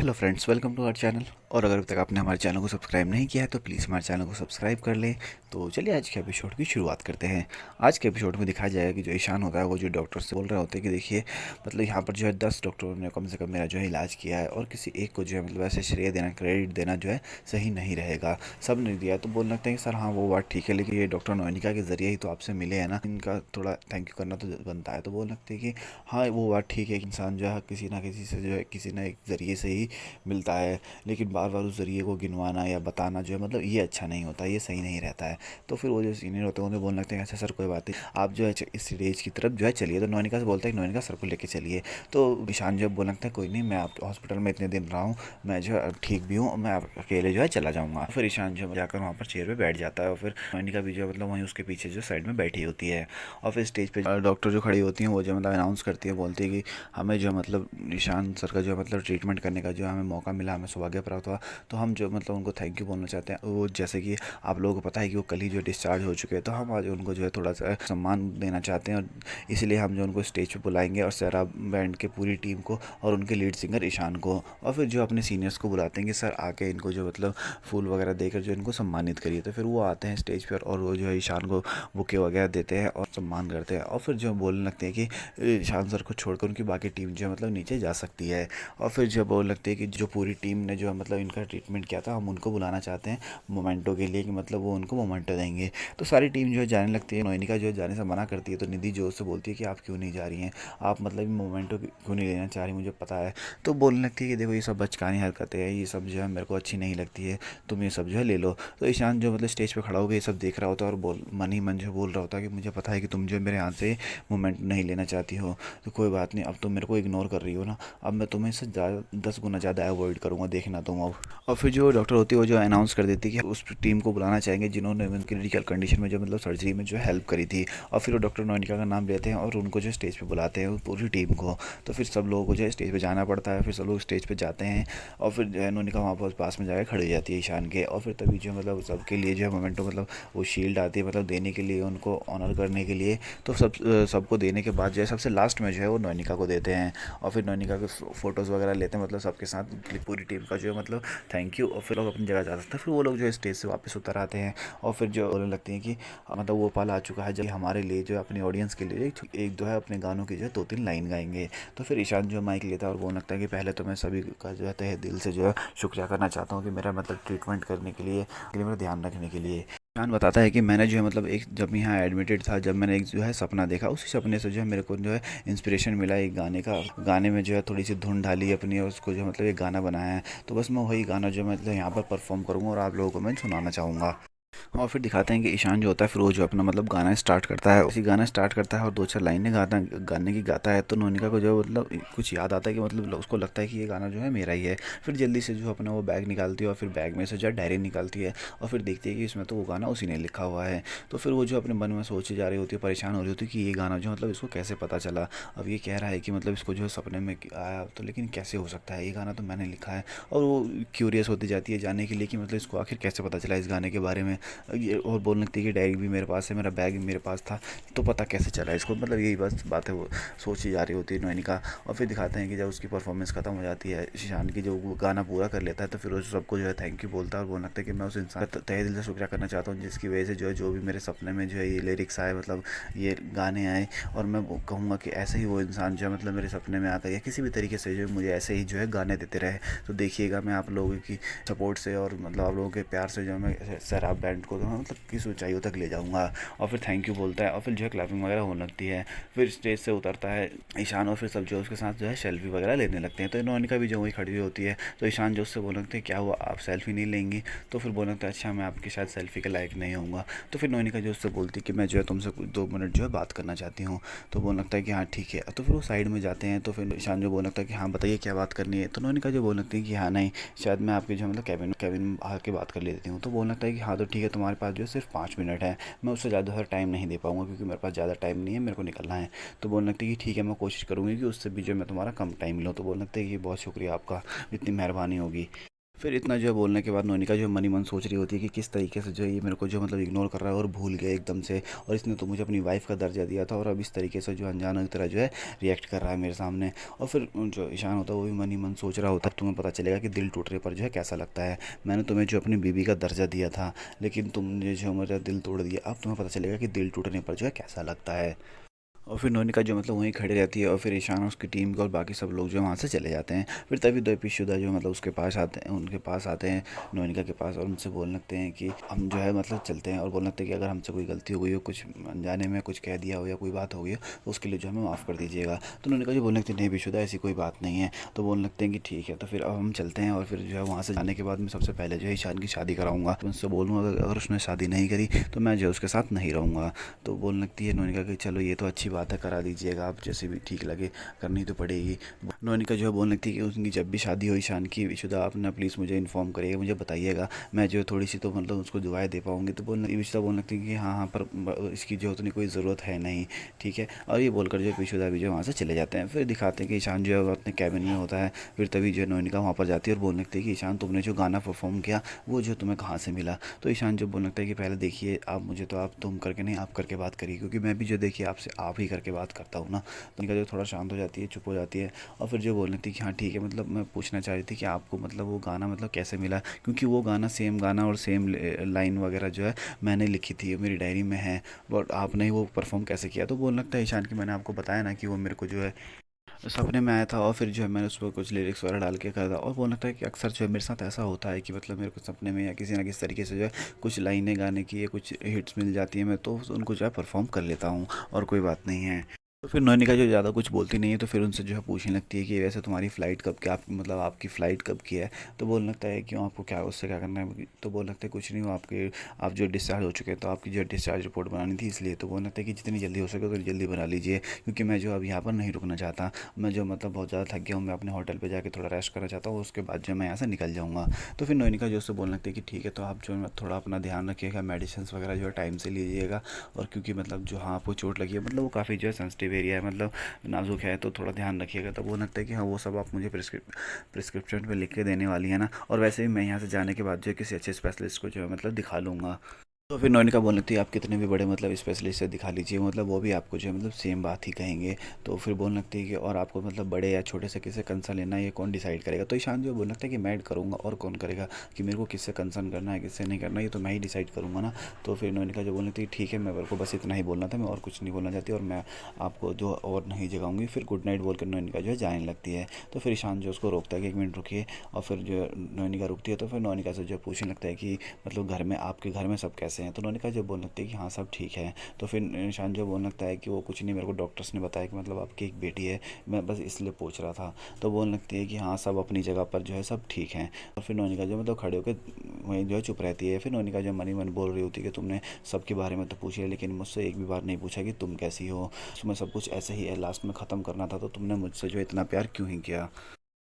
Hello friends, welcome to our channel. और अगर अभी तक आपने हमारे चैनल को सब्सक्राइब नहीं किया है तो प्लीज़ हमारे चैनल को सब्सक्राइब कर लें। तो चलिए आज के एपिसोड की शुरुआत करते हैं। आज के एपिसोड में दिखाया जाएगा कि जो ईशान होता है वो जो डॉक्टर से बोल रहे होते हैं कि देखिए मतलब यहाँ पर जो है 10 डॉक्टरों ने कम से कम मेरा जो है इलाज किया है और किसी एक को जो है मतलब ऐसे श्रेय देना, क्रेडिट देना जो है सही नहीं रहेगा। सब ने दिया तो बोलने लगते हैं कि सर हाँ वो बात ठीक है, लेकिन ये डॉक्टर नोनिका के ज़रिए ही तो आपसे मिले हैं ना, इनका थोड़ा थैंक यू करना तो बनता है। तो बोलने लगते हैं कि हाँ वो बात ठीक है, इंसान जो है किसी ना किसी से जो है किसी ना एक ज़रिए से ही मिलता है, लेकिन बार बार उस ज़रिए को गिनवाना या बताना जो है मतलब ये अच्छा नहीं होता, ये सही नहीं रहता है। तो फिर वो जो सीनियर होते हैं उन्हें बोलने लगते हैं अच्छा सर कोई बात नहीं, आप जो है इस स्टेज की तरफ जो है चलिए। तो नोनिका से बोलता है कि नोनिका सर को लेके चलिए। तो ईशान जो बोलने लगता है कोई नहीं, मैं आपके हॉस्पिटल में इतने दिन रहा हूँ, मैं जो है ठीक भी हूँ, मैं अकेले जो है चला जाऊँगा। फिर ईशान जो जाकर वहाँ पर चेयर पर बैठ जाता है और फिर नोनिका भी जो है मतलब वहीं उसके पीछे जो साइड में बैठी होती है। और फिर स्टेज पे डॉक्टर जो खड़ी होती हैं वो जो मतलब अनाउंस करती है, बोलती है कि हमें जो मतलब ईशान सर का जो मतलब ट्रीटमेंट करने का जो हमें मौका मिला, हमें सौभाग्य प्राप्त हुआ, तो हम जो मतलब उनको थैंक यू बोलना चाहते हैं। वो जैसे कि आप लोगों को पता है कि वो कल ही जो डिस्चार्ज हो चुके हैं, तो हम आज उनको जो है थोड़ा सा सम्मान देना चाहते हैं और इसलिए हम जो उनको स्टेज पे बुलाएंगे और सैरा बैंड के पूरी टीम को और उनके लीड सिंगर ईशान को, और फिर जो अपने सीनियर्स को बुलाते हैं कि सर आके इनको जो मतलब फूल वगैरह देकर जो इनको सम्मानित करिए। तो फिर वो आते हैं स्टेज पर और वो जो है ईशान को बुके वगैरह देते हैं और सम्मान करते हैं। और फिर जो बोलने लगते हैं कि ईशान सर को छोड़कर उनकी बाकी टीम जो है मतलब नीचे जा सकती है। और फिर जब बोलने लगते हैं कि जो पूरी टीम ने जो है मतलब इनका ट्रीटमेंट किया था, हम उनको बुलाना चाहते हैं मोमेंटो के लिए, कि मतलब वो उनको मोमेंटो देंगे। तो सारी टीम जो है जाने लगती है। नोनिका जो है जाने से मना करती है, तो निधि जोर से बोलती है कि आप क्यों नहीं जा रही हैं, आप मतलब मोमेंटो क्यों नहीं लेना चाह रही, मुझे पता है। तो बोलने लगती है कि देखो ये सब बचकानी हरकतें हैं, ये सब जो है मेरे को अच्छी नहीं लगती है, तुम ये सब जो है ले लो। तो ईशान जो मतलब स्टेज पर खड़ा होकर ये सब देख रहा होता है और मन ही मन जो बोल रहा होता है कि मुझे पता है कि तुम जो मेरे हाथ से मोमेंट नहीं लेना चाहती हो, तो कोई बात नहीं, अब तुम मेरे को इग्नोर कर रही हो ना, अब मैं तुम्हें इससे ज़्यादा 10 गुना ज़्यादा अवॉइड करूँगा, देखना तुम अब। और फिर जो डॉक्टर होती है वो जो अनाउंस कर देती है कि उस टीम को बुलाना चाहेंगे जिन्होंने उनकी क्रिटिकल कंडीशन में जो मतलब सर्जरी में जो हेल्प करी थी। और फिर वो डॉक्टर नोनिका का नाम लेते हैं और उनको जो स्टेज पे बुलाते हैं पूरी टीम को। तो फिर सब लोगों को जो है स्टेज पे जाना पड़ता है, फिर सब लोग स्टेज पे जाते हैं और फिर जो है नोनिका वहाँ पर पास में जाकर खड़ी हो जाती है ईशान के। और फिर तभी जो मतलब सबके लिए जो है मोमेंटो मतलब वो शील्ड आती है मतलब देने के लिए, उनको ऑनर करने के लिए। तो सबको देने के बाद जो है सबसे लास्ट में जो है वो नोनिका को देते हैं और फिर नोनिका के फ़ोटोज़ वगैरह लेते हैं मतलब सबके साथ, पूरी टीम का जो है मतलब थैंक यू। और फिर लोग अपनी जगह जा सकते हैं। फिर वो लोग जो है स्टेज से वापस उतर आते हैं और फिर जो बोलने लगती हैं कि मतलब वो पल आ चुका है जब हमारे लिए जो है अपनी ऑडियंस के लिए एक जो है अपने गानों की जो है 2-3 लाइन गाएंगे। तो फिर ईशान जो माइक लेता है और बोलने लगता है कि पहले तो मैं सभी का जो है तहे दिल से जो है शुक्रिया करना चाहता हूँ कि मेरा मतलब ट्रीटमेंट करने के लिए मेरा ध्यान रखने के लिए। ईशान बताता है कि मैंने जो है मतलब एक जब यहाँ एडमिटेड था, जब मैंने एक जो है सपना देखा, उसी सपने से जो है मेरे को जो है इंस्पिरेशन मिला एक गाने का। गाने में जो है थोड़ी सी धुन डाली अपनी और उसको जो मतलब एक गाना बनाया है। तो बस मैं वही गाना जो मतलब यहाँ पर परफॉर्म करूँगा और आप लोगों को मैं सुनाना चाहूँगा। और फिर दिखाते हैं कि ईशान जो होता है फिर वो जो अपना मतलब गाना स्टार्ट करता है, उसी गाना स्टार्ट करता है और 2-4 लाइनें गाने की गाता है। तो नोनिका को जो मतलब कुछ याद आता है कि मतलब उसको लगता है कि ये गाना जो है मेरा ही है। फिर जल्दी से जो अपना वो बैग निकालती है और फिर बैग में से जो है डायरी निकालती है और फिर देखती है कि इसमें तो वो गाना उसी ने लिखा हुआ है। तो फिर वो जो अपने मन में सोची जा रही होती है, परेशान हो रही होती है कि ये गाना जो मतलब इसको कैसे पता चला। अब ये कह रहा है कि मतलब इसको जो है सपने में आया, तो लेकिन कैसे हो सकता है, ये गाना तो मैंने लिखा है। और वो क्यूरियस होती जाती है जानने के लिए कि मतलब इसको आखिर कैसे पता चला इस गाने के बारे में। ये और बोलने लगती है कि डायरी भी मेरे पास है, मेरा बैग भी मेरे पास था, तो पता कैसे चला इसको, मतलब यही बस बात है वो सोची जा रही होती है नोनिका। और फिर दिखाते हैं कि जब उसकी परफॉर्मेंस खत्म हो जाती है, ईशान की जो वो गाना पूरा कर लेता है, तो फिर उस सबको जो है थैंक यू बोलता है और बोलने लगता है कि मैं उस इंसान का तहे दिल से शुक्रिया करना चाहता हूँ जिसकी वजह से जो है जो भी मेरे सपने में जो है ये लिरिक्स आए, मतलब ये गाने आए। और मैं कहूँगा कि ऐसे ही वो इंसान जो है मतलब मेरे सपने में आता है या किसी भी तरीके से जो मुझे ऐसे ही जो है गाने देते रहे। तो देखिएगा मैं आप लोगों की सपोर्ट से और मतलब आप लोगों के प्यार से जो मैं सैराब बैंड को मतलब किस ऊंचाइयों तक ले जाऊंगा। और फिर थैंक यू बोलता है और फिर जो है क्लैपिंग वगैरह होने लगती है। फिर स्टेज से उतरता है ईशान और फिर सब जो उसके साथ जो है सेल्फी वगैरह लेने लगते हैं। तो नोनिका भी जो वही खड़ी हुई होती है, तो ईशान जो उससे बोल लगते हैं क्या हुआ आप सेल्फी नहीं लेंगी। तो फिर बोल लगता है अच्छा मैं आपके शायद सेल्फी के लायक नहीं होऊंगा। तो फिर नोनिका जो उससे बोलती है कि मैं जो है तुमसे 2 मिनट जो है बात करना चाहती हूँ। तो बोल लगता है कि हाँ ठीक है। तो फिर वो साइड में जाते हैं। तो फिर ईशान जो बोल लगता है कि हाँ बताइए क्या बात करनी है। तो नोनिका जो बोल लगती है कि हाँ नहीं, शायद मैं आपके जो मतलब कैबिन में आके बात कर लेती हूँ। तो बोल लगता है कि हाँ तो ठीक है, तुम्हारे पास जो है सिर्फ 5 मिनट है, मैं उससे ज़्यादा टाइम नहीं दे पाऊँगा क्योंकि मेरे पास ज़्यादा टाइम नहीं है, मेरे को निकलना है। तो बोलने लगती है कि ठीक है मैं कोशिश करूँगी कि उससे भी जो मैं तुम्हारा कम टाइम लूँ। तो बोलने लगता है कि बहुत शुक्रिया आपका, इतनी मेहरबानी होगी। फिर इतना जो है बोलने के बाद नोनिका जो है मन ही मन सोच रही होती है कि किस तरीके से जो है ये मेरे को जो मतलब इग्नोर कर रहा है और भूल गया एकदम से, और इसने तो मुझे अपनी वाइफ़ का दर्जा दिया था और अब इस तरीके से जो अनजान की तरह जो है रिएक्ट कर रहा है मेरे सामने। और फिर जो ईशान होता है वो भी मन ही मन सोच रहा होता है, तुम्हें पता चलेगा कि दिल टूटने पर जो है कैसा लगता है। मैंने तुम्हें जो अपनी बीवी का दर्जा दिया था, लेकिन तुमने जो मेरा दिल तोड़ दिया, अब तुम्हें पता चलेगा कि दिल टूटने पर जो है कैसा लगता है। और फिर नोनिका जो मतलब वहीं खड़ी रहती है और फिर ईशान और उसकी टीम को और बाकी सब लोग जो है वहाँ से चले जाते हैं। फिर तभी दीपशिदा जो मतलब उसके पास आते हैं, उनके पास आते हैं नोनिका के पास, और उनसे बोलने लगते हैं कि हम जो है मतलब चलते हैं, और बोलने लगते हैं कि अगर हमसे कोई गलती हो गई हो, कुछ अनजाने में कुछ कह दिया हो या कोई बात हो गई हो तो उसके लिए जो हमें माफ़ कर दीजिएगा। तो नोनिका जो बोलने लगती है नहीं बिशुदा ऐसी कोई बात नहीं है। तो बोलने लगते हैं कि ठीक है। तो फिर अब हम चलते हैं, और फिर जो है वहाँ से जाने के बाद मैं सबसे पहले जो है ईशान की शादी कराऊंगा। तो उनसे बोलूँगा अगर उसने शादी नहीं करी तो मैं जो है उसके साथ नहीं रहूँगा। तो बोलने लगती है नोनिका कि चलो ये तो अच्छी बात है, करा दीजिएगा आप, जैसे भी ठीक लगे, करनी तो पड़ेगी। नोनिका जो है बोलने लगती है कि उनकी जब भी शादी हो ईशान की, विशुदा आप ना प्लीज़ मुझे इन्फॉर्म करिएगा, मुझे बताइएगा, मैं जो है थोड़ी सी तो मतलब उसको दुआएं दे पाऊंगी। तो विशुदा बोलने लगती है कि हाँ हाँ पर इसकी जो उतनी कोई ज़रूरत है नहीं, ठीक है। और ये बोलकर जो है विशुदा भी जो है वहाँ से चले जाते हैं। फिर दिखाते हैं कि ईशान जो है वो अपने कैबिन में होता है। फिर तभी जो है नोनिका वहाँ पर जाती है और बोलने लगती है कि ईशान तुमने जो गाना परफॉर्म किया वो जो तुम्हें कहाँ से मिला। तो ईशान जो बोलने लगता है कि पहले देखिए आप मुझे तो आप तुम करके नहीं आप करके बात करिए, क्योंकि मैं भी जो देखिए आपसे आप ही करके बात करता हूँ ना। तो जो थोड़ा शांत हो जाती है, चुप हो जाती है, और फिर जो बोलने थी कि हाँ ठीक है, मतलब मैं पूछना चाह रही थी कि आपको मतलब वो गाना मतलब कैसे मिला, क्योंकि वो गाना सेम गाना और सेम लाइन वगैरह जो है मैंने लिखी थी, मेरी डायरी में है, बट आपने वो परफॉर्म कैसे किया। तो बोलने लगता है ईशान की मैंने आपको बताया ना कि वो मेरे को जो है सपने में आया था, और फिर जो है मैंने उस पर कुछ लिरिक्स वगैरह डाल के करा था। और बोलना लगता है कि अक्सर जो है मेरे साथ ऐसा होता है कि मतलब मेरे को सपने में या किसी ना किसी तरीके से जो है कुछ लाइनें गाने की या कुछ हिट्स मिल जाती है, मैं तो उनको जो है परफॉर्म कर लेता हूँ और कोई बात नहीं है। तो फिर नोनिका जो ज़्यादा कुछ बोलती नहीं है, तो फिर उनसे जो है पूछने लगती है कि वैसे तुम्हारी फ़्लाइट कब की, आप मतलब आपकी फ़्लाइट कब की है। तो बोलने लगता है क्यों आपको क्या उससे क्या करना है। तो बोलने लगता है कुछ नहीं, वो आपके आप जो डिस्चार्ज हो चुके हैं तो आपकी जो डिस्चार्ज रिपोर्ट बनानी थी इसलिए। तो बोलने लगता है कि जितनी जल्दी हो सके उतनी जल्दी बना लीजिए, क्योंकि मैं जो अब यहाँ पर नहीं रुकना चाहता, मैं जो मतलब बहुत ज़्यादा थक गया हूँ, मैं अपने होटल पर जाकर थोड़ा रेस्ट करना चाहता हूँ, उसके बाद जो मैं यहाँ से निकल जाऊँगा। तो फिर नोनिका जो उससे बोलने लगती है कि ठीक है, तो आप जो है थोड़ा अपना ध्यान रखिएगा, मेडिसिन वगैरह जो है टाइम से लीजिएगा, और क्योंकि मतलब जो हाँ आपको चोट लगी है मतलब वो काफ़ी जो है सेंसिटिव एरिया है, मतलब नाजुक है, तो थोड़ा ध्यान रखिएगा। तब वो लगता है कि हाँ वो सब आप मुझे प्रिस्क्रिप्शन पे लिख के देने वाली है ना, और वैसे भी मैं यहाँ से जाने के बाद जो है किसी अच्छे स्पेशलिस्ट को जो है मतलब दिखा लूँगा। तो फिर नोनिका बोल रही थी आप कितने भी बड़े मतलब स्पेशलिस्ट से दिखा लीजिए, मतलब वो भी आपको जो है मतलब सेम बात ही कहेंगे। तो फिर बोलने लगती है कि और आपको मतलब बड़े या छोटे से किससे कंसर्न लेना है ये कौन डिसाइड करेगा। तो ईशान जो बोलने लगता है कि मैं करूँगा, और कौन करेगा, कि मेरे को किससे कंसर्न करना है किससे नहीं करना, ये तो मैं ही डिसाइड करूँगा ना। तो फिर नोनिका जो बोलने लगती है ठीक है, मैं मेरे को बस इतना ही बोलना था, मैं और कुछ नहीं बोलना चाहती, और मैं आपको जो और नहीं जगाऊंगी। फिर गुड नाइट बोल कर नोनिका जो है जाने लगती है। तो फिर ईशान जो उसको रोकता है कि एक मिनट रुकिए, और फिर जो नोनिका रुकती है तो फिर नोनिका से जो पूछने लगता है कि मतलब घर में आपके घर में सब कैसे हैं। तो नोनिका जो बोलने लगती है कि हाँ सब ठीक है। तो फिर ईशान जो बोलने लगता है कि वो कुछ नहीं, मेरे को डॉक्टर्स ने बताया कि मतलब आपकी एक बेटी है, मैं बस इसलिए पूछ रहा था। तो बोलने लगती है कि हाँ सब अपनी जगह पर जो है सब ठीक है। और फिर नोनिका जो मतलब खड़े होकर वहीं जो है चुप रहती है। फिर नोनिका जो मन ही मन बोल रही होती है कि तुमने सबके बारे में तो पूछ लिया, लेकिन मुझसे एक भी बार नहीं पूछा कि तुम कैसी हो, तुम्हें सब कुछ ऐसे ही है, लास्ट में ख़त्म करना था तो तुमने मुझसे जो है इतना प्यार क्यों ही किया।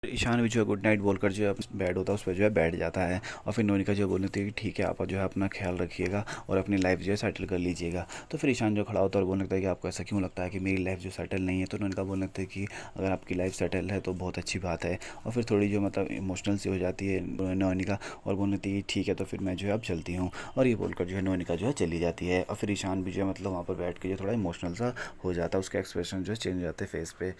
ईशान भी जो है गुड नाइट बोलकर जो है बेड होता है उस पर जो है बैठ जाता है। और फिर नोनिका जो बोलती है कि ठीक है आप जो है अपना ख्याल रखिएगा और अपनी लाइफ जो है सेटल कर लीजिएगा। तो फिर ईशान जो खड़ा होता है और बोलने लगता है कि आपको ऐसा क्यों लगता है कि मेरी लाइफ जो सेटल नहीं है। तो नोनिका बोलने लगता है कि अगर आपकी लाइफ सेटल है तो बहुत अच्छी बात है। और फिर थोड़ी जो मतलब इमोशनल सी हो जाती है नोनिका, और बोलने लगती है कि ठीक है तो फिर मैं जो है अब चलती हूँ। और ये बोलकर जो है नोनिका जो है चली जाती है। और फिर ईशान भी जो है मतलब वहाँ पर बैठ के जो थोड़ा इमोशनल सा हो जाता है, उसका एक्सप्रेशन जो है चेंज हो जाते हैं फेस पे।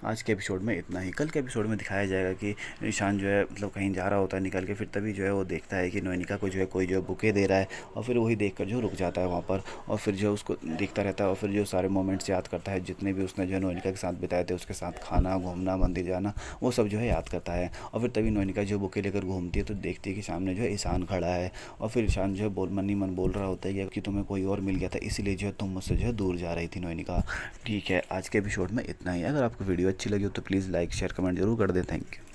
आज के एपिसोड में इतना ही। कल के एपिसोड में दिखाया जाएगा कि ईशान जो है मतलब कहीं जा रहा होता है निकल के, फिर तभी जो है वो देखता है कि नोनिका को जो है कोई जो है बुके दे रहा है, और फिर वही देखकर जो रुक जाता है वहाँ पर, और फिर जो उसको देखता रहता है, और फिर जो सारे मोमेंट्स याद करता है जितने भी उसने जो है नोनिका के साथ बिताए थे, उसके साथ खाना घूमना मंदिर जाना, वो सब जो है याद करता है। और फिर तभी नोनिका जो बुके लेकर घूमती है तो देखती है कि सामने जो है ईशान खड़ा है। और फिर ईशान जो है मन ही मन बोल रहा होता है कि तुम्हें कोई और मिल गया था इसीलिए जो है तुम मुझसे जो है दूर जा रही थी नोनिका। ठीक है, आज के एपिसोड में इतना ही। अगर आपको वीडियो अच्छी लगी हो तो प्लीज़ लाइक शेयर कमेंट जरूर कर दें। Thank you.